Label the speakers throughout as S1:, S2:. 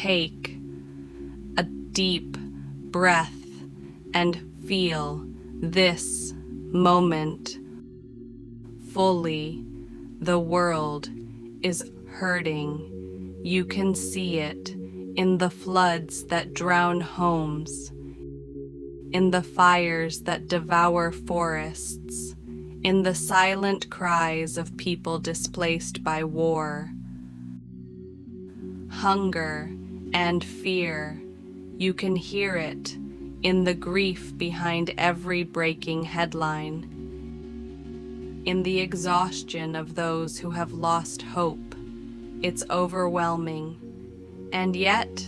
S1: take a deep breath and feel this moment fully. The world is hurting. You can see it in the floods that drown homes, in the fires that devour forests, in the silent cries of people displaced by war. Hunger and fear, you can hear it in the grief behind every breaking headline, in the exhaustion of those who have lost hope. It's overwhelming. And yet,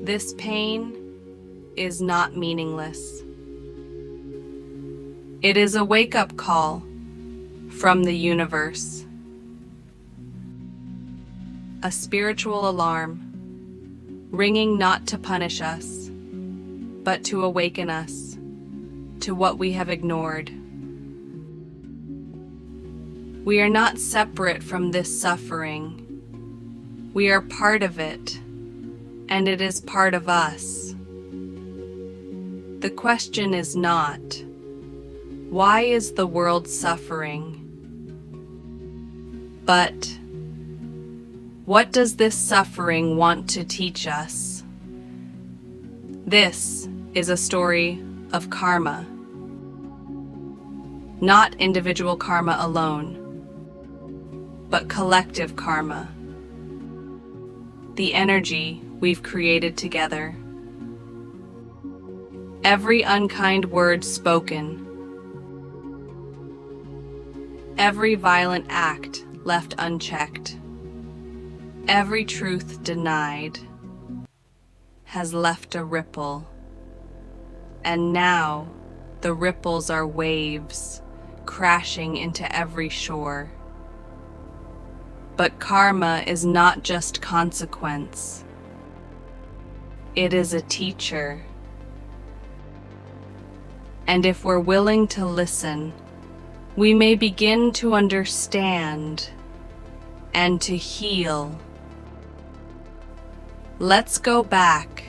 S1: this pain is not meaningless. It is a wake-up call from the universe, a spiritual alarm, ringing not to punish us, but to awaken us to what we have ignored. We are not separate from this suffering. We are part of it, and it is part of us. The question is not, why is the world suffering? But, what does this suffering want to teach us? This is a story of karma. Not individual karma alone, but collective karma. The energy we've created together. Every unkind word spoken, every violent act left unchecked, every truth denied has left a ripple. And now the ripples are waves crashing into every shore. But karma is not just consequence. It is a teacher. And if we're willing to listen, we may begin to understand and to heal. Let's go back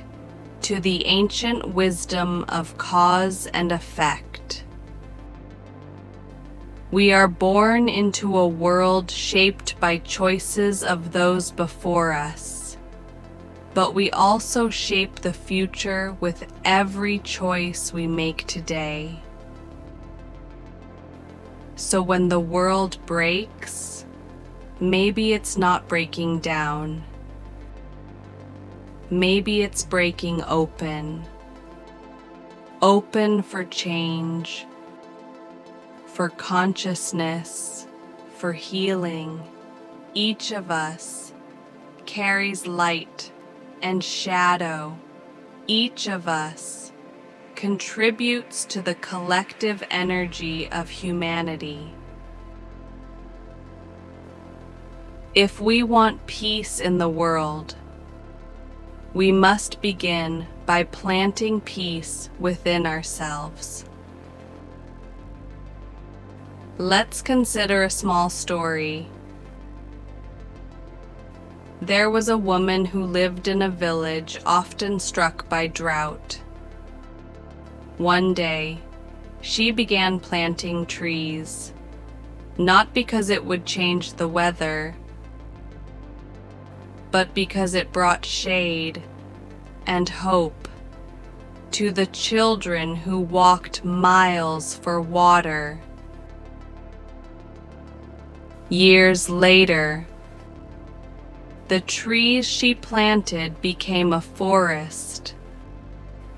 S1: to the ancient wisdom of cause and effect. We are born into a world shaped by choices of those before us, but we also shape the future with every choice we make today. So when the world breaks, maybe it's not breaking down. Maybe it's breaking open. Open for change, for consciousness, for healing. Each of us carries light and shadow. Each of us contributes to the collective energy of humanity. If we want peace in the world, we must begin by planting peace within ourselves. Let's consider a small story. There was a woman who lived in a village often struck by drought. One day, she began planting trees, not because it would change the weather, but because it brought shade and hope to the children who walked miles for water. Years later, the trees she planted became a forest,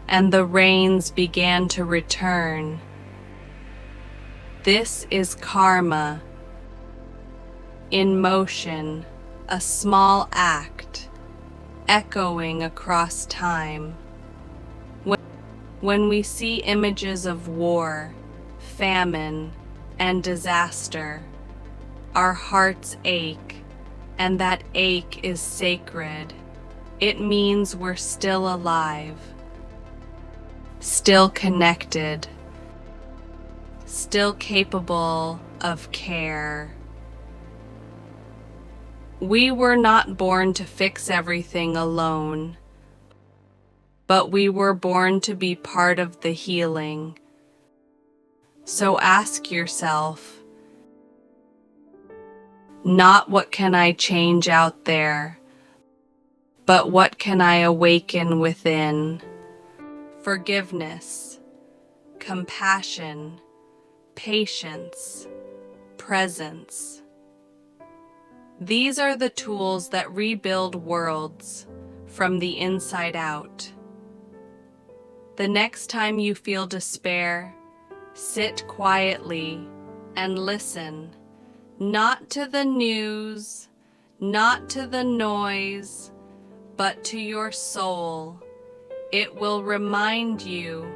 S1: and the rains began to return. This is karma in motion, a small act echoing across time. When we see images of war, famine, and disaster, our hearts ache, and that ache is sacred. It means we're still alive, still connected, still capable of care. We were not born to fix everything alone, but we were born to be part of the healing. So ask yourself, not what can I change out there, but what can I awaken within? Forgiveness, compassion, patience, presence. These are the tools that rebuild worlds from the inside out. The next time you feel despair, sit quietly and listen, not to the news, not to the noise, but to your soul. It will remind you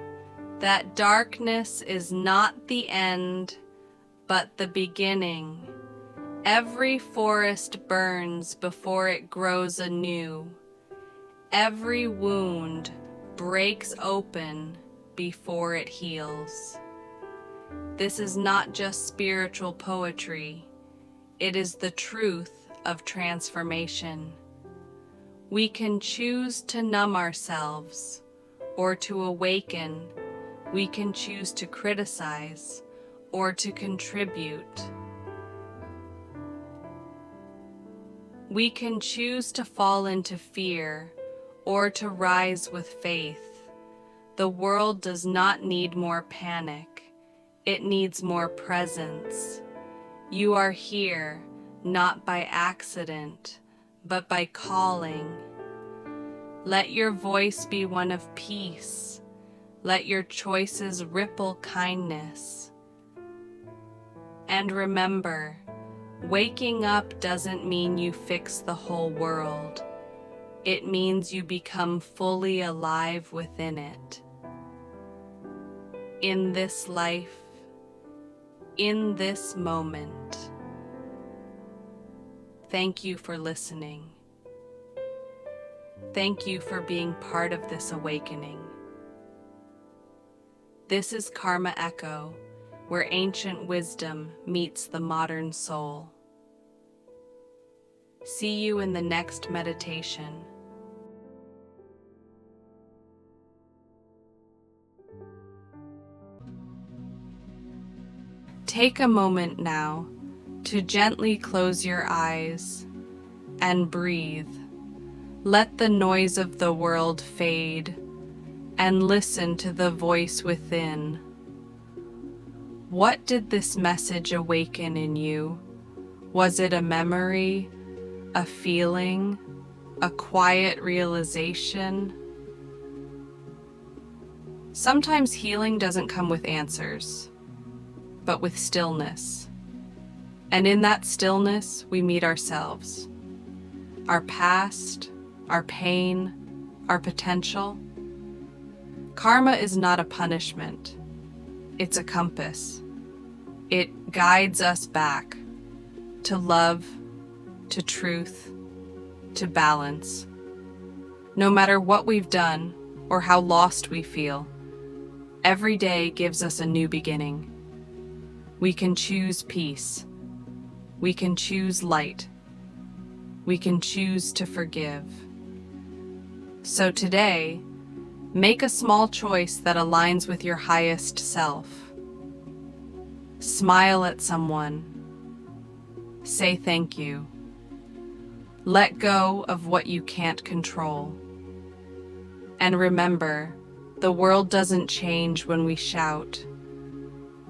S1: that darkness is not the end, but the beginning. Every forest burns before it grows anew. Every wound breaks open before it heals. This is not just spiritual poetry. It is the truth of transformation. We can choose to numb ourselves or to awaken. We can choose to criticize or to contribute. We can choose to fall into fear or to rise with faith. The world does not need more panic. It needs more presence. You are here, not by accident, but by calling. Let your voice be one of peace. Let your choices ripple kindness. And remember, waking up doesn't mean you fix the whole world. It means you become fully alive within it. In this life, in this moment. Thank you for listening. Thank you for being part of this awakening. This is Karma Echo, where ancient wisdom meets the modern soul. See you in the next meditation. Take a moment now to gently close your eyes and breathe. Let the noise of the world fade and listen to the voice within. What did this message awaken in you? Was it a memory, a feeling, a quiet realization? Sometimes healing doesn't come with answers, but with stillness. And in that stillness, we meet ourselves, our past, our pain, our potential. Karma is not a punishment. It's a compass. It guides us back to love, to truth, to balance. No matter what we've done or how lost we feel, every day gives us a new beginning. We can choose peace. We can choose light. We can choose to forgive. So today, make a small choice that aligns with your highest self. Smile at someone. Say thank you. Let go of what you can't control. And remember, the world doesn't change when we shout.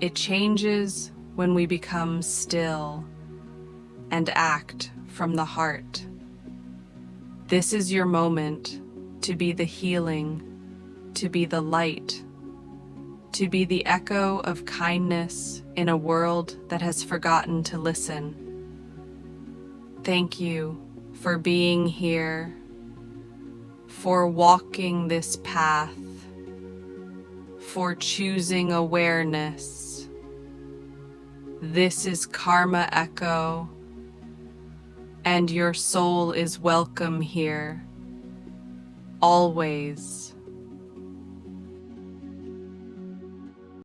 S1: It changes when we become still and act from the heart. This is your moment to be the healing, to be the light, to be the echo of kindness in a world that has forgotten to listen. Thank you for being here, for walking this path, for choosing awareness. This is Karma Echo, and your soul is welcome here, always.